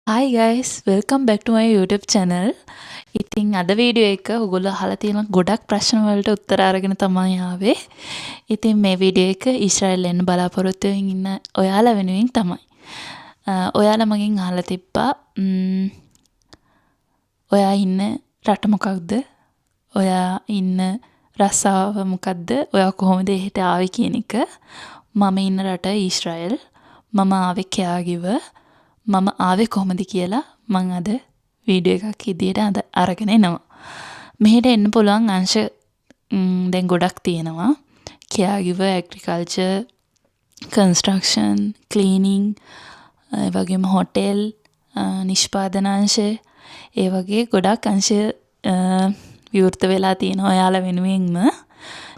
Hi guys, welcome back to my YouTube channel. ඉතින් අද video එක ඔයගොල්ලෝ අහලා තියෙන ගොඩක් ප්‍රශ්න වලට උත්තර අරගෙන තමයි ආවේ. ඉතින් මේ වීඩියෝ එක ඊශ්‍රායල් එන්න බලාපොරොත්තු වෙමින් ඉන්න ඔයාලා වෙනුවෙන් තමයි. ඔයාලා මගෙන් අහලා තිබ්බා ඔයා ඉන්න රට මොකක්ද? ඔයා ඉන්න රස්සාව මොකක්ද? ඔයා කොහොමද එහෙට ආවේ කියන එක. මම ඉන්න රට ඊශ්‍රායල්. මම ආවේ caregiver. මම ආවේ කොහොමද කියලා මම අද වීඩියෝ එකක් ඉදිරියට අද අරගෙන එනවා. මෙහෙට එන්න පුළුවන් අංශ දැන් ගොඩක් තියෙනවා. caregiver, agriculture, construction, cleaning, ඒ වගේම hotel, නිෂ්පාදන අංශ, ඒ වගේ ගොඩක් අංශ විවෘත වෙලා තියෙනවා ඔයාලා වෙනුවෙන්ම.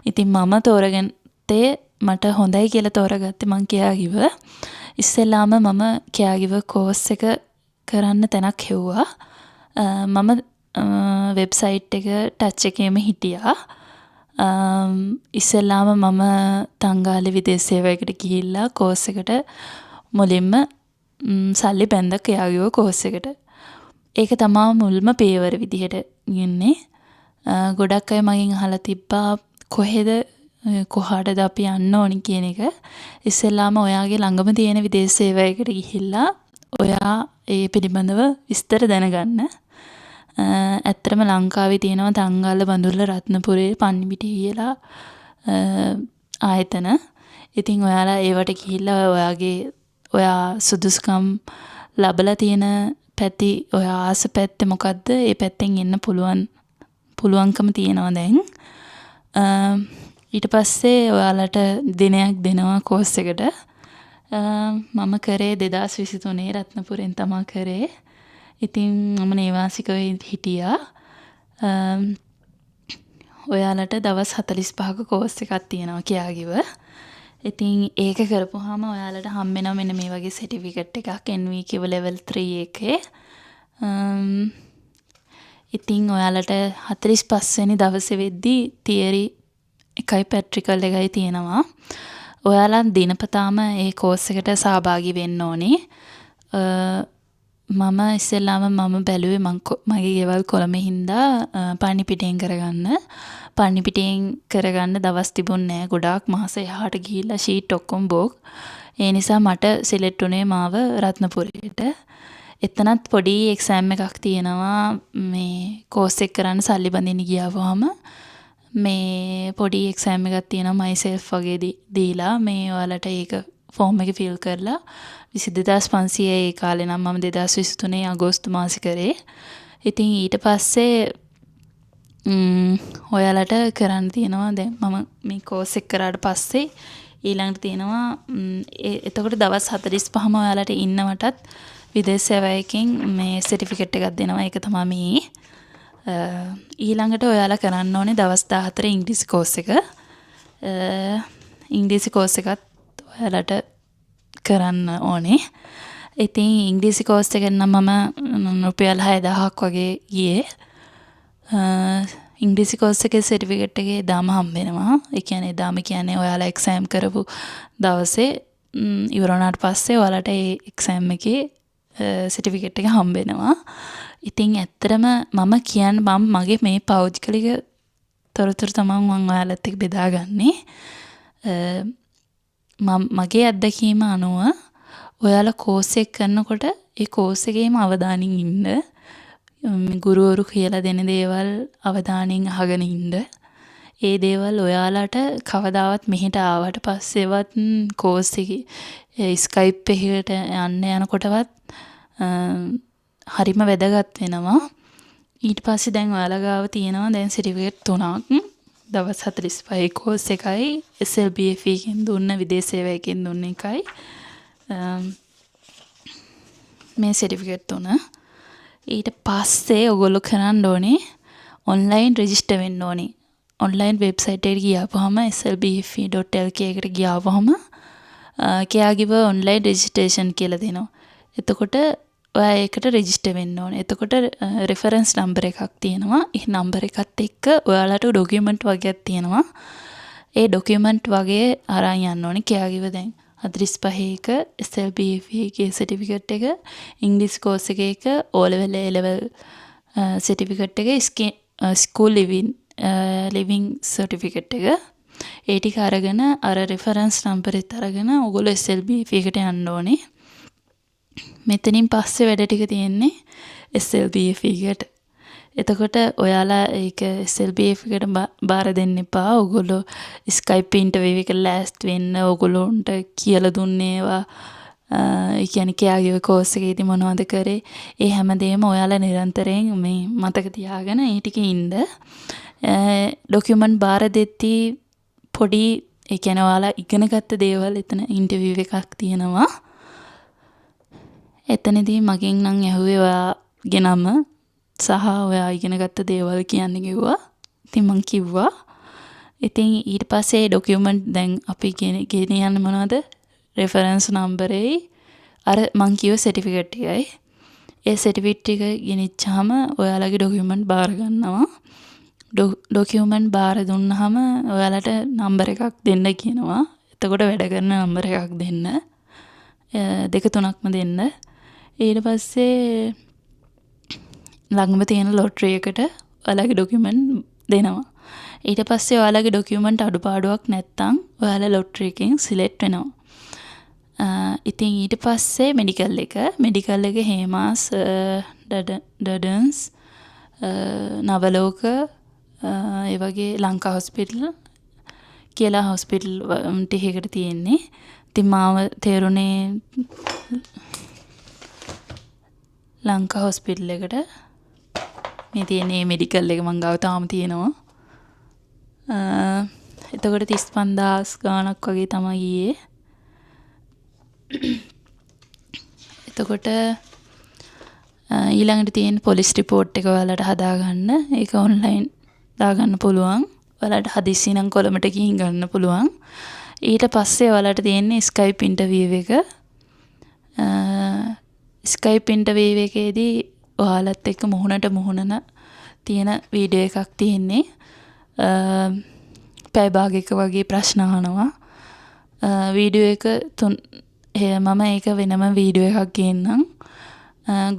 ඉතින් මම තෝරගත්තේ මට හොඳයි කියලා තෝරගත්තේ මං caregiver. ඉස්සෙල්ලාම මම caregiver course එක කරන්න තැනක් හෙව්වා. මම වෙබ්සයිට් එක ටච් එකේම හිටියා. ඉස්සෙල්ලාම මම තංගාලේ විදේශ සේවයකට ගිහිල්ලා course එකට මුලින්ම සල්ලි බැන්දා caregiver course එකට. ඒක තමයි මුල්ම පේවර විදිහට ගින්නේ. ගොඩක් අය මගෙන් අහලා තිබ්බා කොහාටද අපි යන්න ඕනි කියන එක. ඉස්සෙල්ලාම ඔයාගේ ළඟම තියෙන විදේශ සේවයකට ගිහිල්ලා ඔයා ඒ පිළිබඳව විස්තර දැනගන්න. ඇත්තටම ලංකාවේ තියෙනවා තංගාල, බඳුල්ල, රත්නපුරේ, පන්නිපිටිය කියලා ආයතන. ඉතින් ඔයාලා ඒවට ගිහිල්ලා ඔයා සුදුසුකම් ලැබලා තියෙන පැති, ඔයා ආස පැත්තේ මොකද්ද? ඒ පැත්තෙන් එන්න පුළුවන්කම තියෙනවා දැන්. ඊට පස්සේ ඔයාලට දිනයක් දෙනවා කෝස් එකට. මම කරේ 2023 රත්නපුරෙන් තමයි කරේ. ඉතින් මම නේවාසිකව හිටියා. ඔයාලට දවස් 45ක කෝස් එකක් තියෙනවා caregiver. ඉතින් ඒක කරපුවාම ඔයාලට හම්බ වෙනවා මෙන්න මේ වගේ සර්ටිෆිකට් එකක් NVQ level 3 එකේ. ඉතින් ඔයාලට 45 වෙනි දවසේ වෙද්දී තියරි එකයි ප්‍රැක්ටිකල් එකයි තියෙනවා. ඔයාලා දිනපතාම ඒ කෝස් එකට සහභාගී වෙන්න ඕනේ. මම ඉස්සෙල්ලාම බැලුවේ මගේ ගෙවල් කොළඹේ හින්දා පන්නිපිටියෙන් කරගන්න. පන්නිපිටියෙන් කරගන්න දවස් තිබුණේ නැහැ. ගොඩාක් මාස එහාට ගිහිල්ලා ෂීට් ඔක්කොම බෝක්. ඒ නිසා මට සිලෙක්ට් උනේ මාව රත්නපුරේට. එතනත් පොඩි එක්සෑම් එකක් තියෙනවා. මේ කෝස් එක කරන්න සල්ලි බඳින්න ගියාවම මේ පොඩි එක්සෑම් එකක් තියෙනවා myself වගේ දීලා මේ ඔයාලට ඒක ෆෝම් එක ෆිල් කරලා 22500 ඒ කාලේ නම් මම 2023 අගෝස්තු මාසේ කරේ. ඉතින් ඊට පස්සේ ඔයාලට කරන්න තියෙනවා දැන් මම මේ කෝස් එක කරාට පස්සේ ඊළඟට තියෙනවා එතකොට දවස් 45ම ඔයාලට ඉන්නවටත් විදේශ සේවයකින් මේ සර්ටිෆිකට් එකක් දෙනවා. ඒක තමයි මේ. ඊළඟට ඔයාලා කරන්න ඕනේ දවස් 14 ඉංග්‍රීසි කෝස් එක. ඉංග්‍රීසි කෝස් එකත් ඔයාලට කරන්න ඕනේ. ඉතින් ඉංග්‍රීසි කෝස් එක නම් මම රුපියල් 6000ක් වගේ ගියේ. ඉංග්‍රීසි කෝස් එකේ සර්ටිෆිකට් එකේ දාම හම්බ වෙනවා. ඒ කියන්නේ දාම කියන්නේ ඔයාලා එක්සෑම් කරපු දවසේ ඉවර වුණාට පස්සේ ඔයාලට ඒ එක්සෑම් එකේ සර්ටිෆිකට් එක හම්බ වෙනවා. ඉතින් ඇත්තටම මගේ මේ පෞද්ගලික තොරතුරු තමයි මම ඔයාලත් එක්ක බෙදාගන්නේ. මගේ අත්දැකීම අනුව ඔයාලා කෝස් එක කරනකොට ඒ කෝස් එකේම අවධානයෙන් ඉන්න. ගුරුවරු කියලා දෙන දේවල් අවධානයෙන් අහගෙන ඉන්න. ඒ දේවල් ඔයාලට කවදාවත් මෙහෙට ආවට පස්සේවත් කෝස් එකේ ස්කයිප් එකට යන්න යනකොටවත් හරිම වැදගත් වෙනවා. ඊට පස්සේ දැන් ඔයාලා ගාව තියෙනවා දැන් සර්ටිෆිකට් 3ක්. දවස් 45 කෝස් එකයි SLBFE එකෙන් දුන්න විදේශ සේවයකින් දුන්න එකයි. මේ සර්ටිෆිකට් 3. ඊට පස්සේ ඔයගොල්ලෝ කරන්න ඕනේ ඔන්ලයින් රෙජිස්ටර් වෙන්න ඕනේ. ඔන්ලයින් වෙබ්සයිට් එකට ගියාපුවම slbfe.lk එකට ගියාපුවම caregiver online registration කියලා දෙනවා. එතකොට ඔයා ඒකට රෙජිස්ටර් වෙන්න ඕනේ. එතකොට රෙෆරන්ස් නම්බර් එකක් තියෙනවා. ඒ නම්බර් එකත් එක්ක ඔයාලට ඩොකියුමන්ට් වගේක් තියෙනවා. ඒ ඩොකියුමන්ට් වගේ අරන් යන්න ඕනේ. caregiver දැන් 45ක SLBFE එකේ සර්ටිෆිකට් එක, ඉංග්‍රීසි කෝස් එකක O level A level certificate එක, ස්කූල් ලිවිං සර්ටිෆිකට් එක. ඒ ටික අරගෙන අර රෙෆරන්ස් නම්බරෙත් අරගෙන ඔයගොල්ලෝ SLBFE එකට යන්න ඕනේ. මෙතනින් පස්සේ වැඩ ටික තියෙන්නේ SLBFE එකට. එතකොට ඔයාලා ඒක SLBFE එකට බාර දෙන්න එපා. ඔයගොල්ලෝ Skype ඉන්ටර්විව් එක ලෑස්ති වෙන්න ඔයගොල්ලොන්ට කියලා දුන්නේ ඒවා ඒ කියන්නේ කයාගේ කෝස් එකේදී මොනවද කරේ ඒ හැමදේම ඔයාලා නිරන්තරයෙන් මේ මතක තියාගෙන ඒ ටිකේ ඉන්න. ඩොකියුමන්ට් බාර දෙද්දී පොඩි ඒ කියන්නේ ඔයාලා ඉගෙනගත්ත දේවල් එතන ඉන්ටර්විව් එකක් තියෙනවා. එතනදී මගෙන් නම් ඇහුවේ ඔයාගේ නම සහ ඔයා ඉගෙනගත්ත දේවල් කියන්න කිව්වා. ඉතින් මං කිව්වා. ඉතින් ඊට පස්සේ ඩොකියුමන්ට් දැන් අපි ගෙනියන්නේ මොනවද? රෙෆරන්ස් නම්බරේ අර මං කිව්ව සර්ටිෆිකට් එකයි. ඒ සර්ටිෆිකට් එක ගෙනිච්චාම ඔයාලගේ ඩොකියුමන්ට් බාර ගන්නවා. ඩොකියුමන්ට් බාර දුන්නාම ඔයාලට නම්බර එකක් දෙන්න කියනවා. එතකොට වැඩ කරන නම්බර එකක් දෙන්න. 2-3ක්ම දෙන්න. ඊට පස්සේ ළඟම තියෙන ලොටරි එකට ඔයාලගේ ඩොකියුමන්ට් දෙනවා. ඊට පස්සේ ඔයාලගේ ඩොකියුමන්ට් අඩුපාඩුවක් නැත්තම් ඔයාලා ලොටරි එකෙන් සිලෙක්ට් වෙනවා. ඉතින් ඊට පස්සේ මෙඩිකල් එක හේමාස් ඩඩන්ස් නවලෝක ඒ වගේ ලංකා හොස්පිටල් කියලා හොස්පිටල් ටිකකට තියෙන්නේ. ඉතින් මාව තේරුනේ ලංකා හොස්පිටල් එකට මේ තියෙන මෙඩිකල් එක මං ගාව තාම තියෙනවා. එතකොට 35000 ගාණක් වගේ තමයි ගියේ. එතකොට ඊළඟට තියෙන පොලිස් රිපෝට් එක ඔයාලට හදාගන්න. ඒක ඔන්ලයින් දාගන්න පුළුවන්. ඔයාලට හදිස්සි නම් කොළඹට ගිහින් ගන්න පුළුවන්. ඊට පස්සේ ඔයාලට තියෙන්නේ Skype ඉන්ටර්විව් එක. Skype ඉන්ටර්විව් එකේදී ඔයාලත් එක්ක මුහුණට මුහුණන තියෙන වීඩියෝ එකක් තියෙන්නේ. පැය භාගයක වගේ ප්‍රශ්න අහනවා. වීඩියෝ එක මම ඒක වෙනම වීඩියෝ එකක් ගේන්නම්.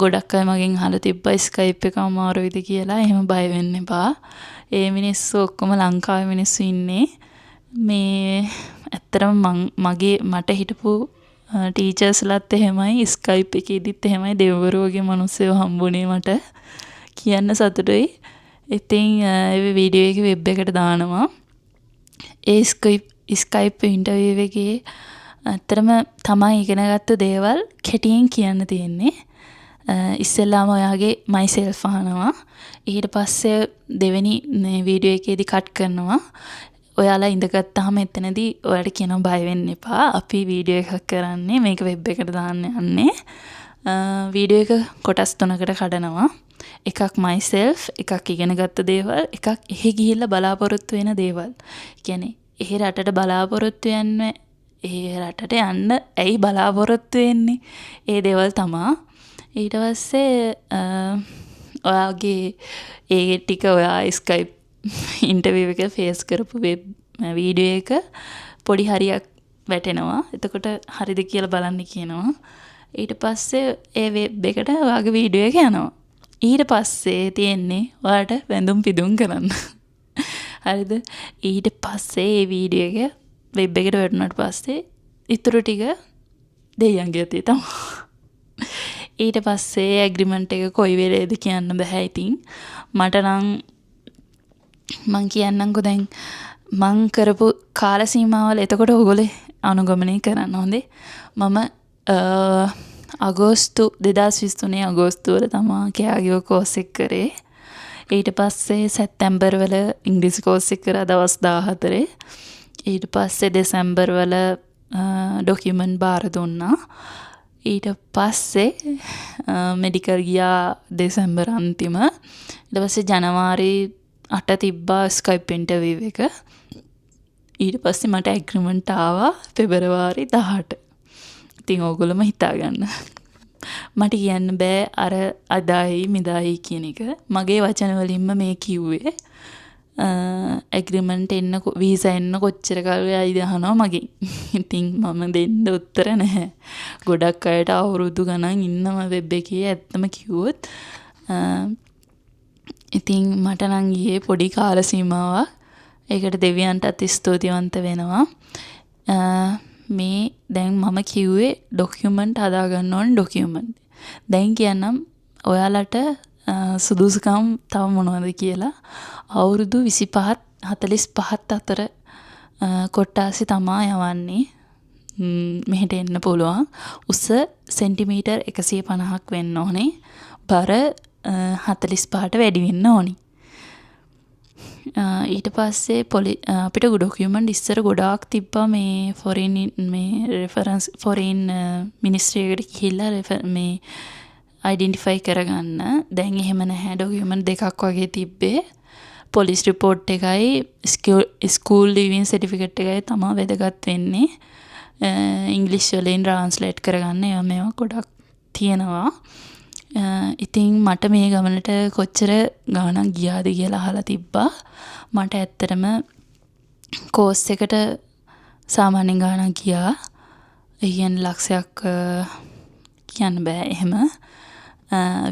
ගොඩක් අය මගෙන් අහලා තිබ්බා Skype එක අමාරුයිද කියලා. එහෙම බය වෙන්න එපා. ඒ මිනිස්සු ඔක්කොම ලංකාවේ මිනිස්සු ඉන්නේ. මේ ඇත්තටම මට හිටපු ටීචර්ස්ලාත් එහෙමයි Skype එකේදීත් එහෙමයි දෙවිවරු වගේ මිනිස්සුව හම්බුනේ මට. කියන්න සතුටුයි. ඉතින් ඒ වීඩියෝ එක වෙබ් එකට දානවා. ඒ Skype ඉන්ටර්විව් එකේ ඇත්තටම තමයි ඉගෙනගත්තු දේවල් කෙටියෙන් කියන්න තියෙන්නේ. ඉස්සෙල්ලාම ඔයාගේ myself අහනවා. ඊට පස්සේ දෙවෙනි වීඩියෝ එකේදී කට් කරනවා. ඔයාලා ඉඳගත්තාම එතනදී ඔයාලට කියනවා බය වෙන්න එපා. අපි වීඩියෝ එකක් කරන්නේ මේක වෙබ් එකට දාන්න යන්නේ. වීඩියෝ එක කොටස් 3කට කඩනවා. එකක් myself, එකක් ඉගෙනගත්ත දේවල්, එකක් එහෙ ගිහිල්ලා බලාපොරොත්තු වෙන දේවල්. කියන්නේ එහෙ රටට බලාපොරොත්තු යන්නේ ඒ රටට යන්න ඇයි බලාපොරොත්තු වෙන්නේ? ඒ දේවල් තමා. ඊට පස්සේ ඔයාගේ ඒ ටික ඔයා Skype ඉන්ටර්විව් එක ෆේස් කරපු වෙබ් වීඩියෝ එක පොඩි හරියක් වැටෙනවා. එතකොට හරිද කියලා බලන්න කියනවා. ඊට පස්සේ ඒ වෙබ් එකට ඔයාගේ වීඩියෝ එක යනවා. ඊට පස්සේ තියෙන්නේ ඔයාලට වැඳුම් පිදුම් කරන්න. හරිද? ඊට පස්සේ මේ වීඩියෝ එක වෙබ් එකට වැටුණාට පස්සේ ඉතුරු ටික දෙයියන්ගේ අතේ තමයි. ඊට පස්සේ ඇග්‍රීමන්ට් එක කොයි වෙලේද කියන්න බෑ. ඉතින් මට නම් මං කියන්නම්කෝ දැන් මං කරපු කාල සීමාවල එතකොට ඕගොල්ලෝ අනුගමනය කරන්න හොඳේ. මම අගෝස්තු 2023 අගෝස්තු වල තමයි කයාගේ කෝස් එක කරේ. ඊට පස්සේ සැප්තැම්බර් වල ඉංග්‍රීසි කෝස් එක කරා දවස් 14. ඊට පස්සේ දෙසැම්බර් වල ඩොකියුමන්ට් බාර දුන්නා. ඊට පස්සේ මෙඩිකල් ගියා දෙසැම්බර් අන්තිම. ඊට පස්සේ ජනවාරි 8 තිබ්බා Skype ඉන්ටර්විව් එක. ඊට පස්සේ මට ඇග්‍රීමන්ට් ආවා පෙබරවාරි 18. ඉතින් ඕගොල්ලෝම හිතා ගන්න. මට කියන්න බෑ අර අදායි මෙදායි කියන එක. මගේ වචන වලින්ම මේ කිව්වේ. ඇග්‍රීමන්ට් එන්න වීසා එන්න කොච්චර කල් වෙයිද අහනවා මගෙන්. ඉතින් මම දෙන්න උත්තර නැහැ. ගොඩක් අයට අවුරුදු ගණන් ඉන්නවා වෙබ් එකේ ඇත්තම කිව්වොත්. ඉතින් මට නම් ගියේ පොඩි කාල සීමාවක්. ඒකට දෙවියන්ටත් ස්තුතිවන්ත වෙනවා. මේ දැන් මම කිව්වේ ඩොකියුමන්ට් හදාගන්න ඕන ඩොකියුමන්ට්. දැන් කියන්නම් ඔයාලට සුදුසුකම් තව මොනවද කියලා. අවුරුදු 25ත් 45ත් අතර කොට්ටාසි තමා යවන්නේ. මෙහෙට එන්න පුළුවන්. උස සෙන්ටිමීටර් 150ක් වෙන්න ඕනේ. බර 45ට වැඩි වෙන්න ඕනි. ඊට පස්සේ අපිට ඩොකියුමන්ට් ඉස්සර ගොඩාක් තිබ්බා මේ ෆොරින් මිනිස්ට්‍රි එකට ගිහිල්ලා මේ අයිඩෙන්ටිෆයි කරගන්න. දැන් එහෙම නැහැ. ඩොකියුමන්ට් දෙකක් වගේ තිබ්බේ. පොලිස් රිපෝට් එකයි ස්කූල් ලිවිං සර්ටිෆිකේට් එකයි තමයි වැදගත් වෙන්නේ. ඉංග්‍රීසි වලින් ට්‍රාන්ස්ලේට් කරගන්න ඒවා මේවා ගොඩක් තියෙනවා. ඉතින් මට මේ ගමනට කොච්චර ගාණක් ගියාද කියලා අහලා තිබ්බා. මට ඇත්තටම කෝස් එකට සාමාන්‍ය ගාණක් ගියා. ඒ කියන්නේ ලක්ෂයක් කියන්න බෑ එහෙම.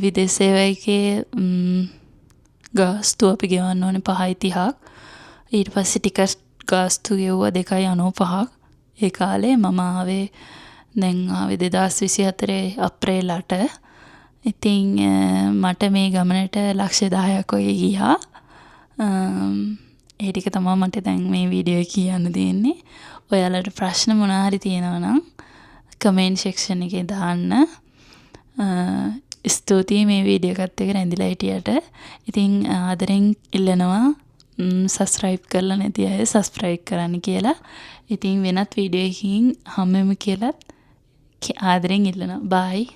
විදේශ සේවයකේ ගාස්තු අපි ගෙවන්න ඕනේ 5.30ක්. ඊට පස්සේ ටිකට් ගාස්තු ගෙවුවා 2.95ක්. ඒ කාලේ මම ආවේ 2024 අප්‍රේල් 8. ඉතින් මට මේ ගමනට ලක්ෂ 10ක් වගේ ගියා. ඒ ටික තමයි මට දැන් මේ වීඩියෝ එකේ කියන්න දෙන්නේ. ඔයාලට ප්‍රශ්න මොනවා හරි තියෙනවා නම් කමෙන්ට් සෙක්ෂන් එකේ දාන්න. ස්තුතියි මේ වීඩියෝ එකත් එක්ක රැඳිලා හිටියට. ඉතින් ආදරෙන් ඉල්ලනවා සබ්ස්ක්‍රයිබ් කරලා නැති අය සබ්ස්ක්‍රයිබ් කරන්න කියලා. ඉතින් වෙනත් වීඩියෝ එකකින් හම්බෙමු කියලා ආදරෙන් ඉල්ලනවා. බයි.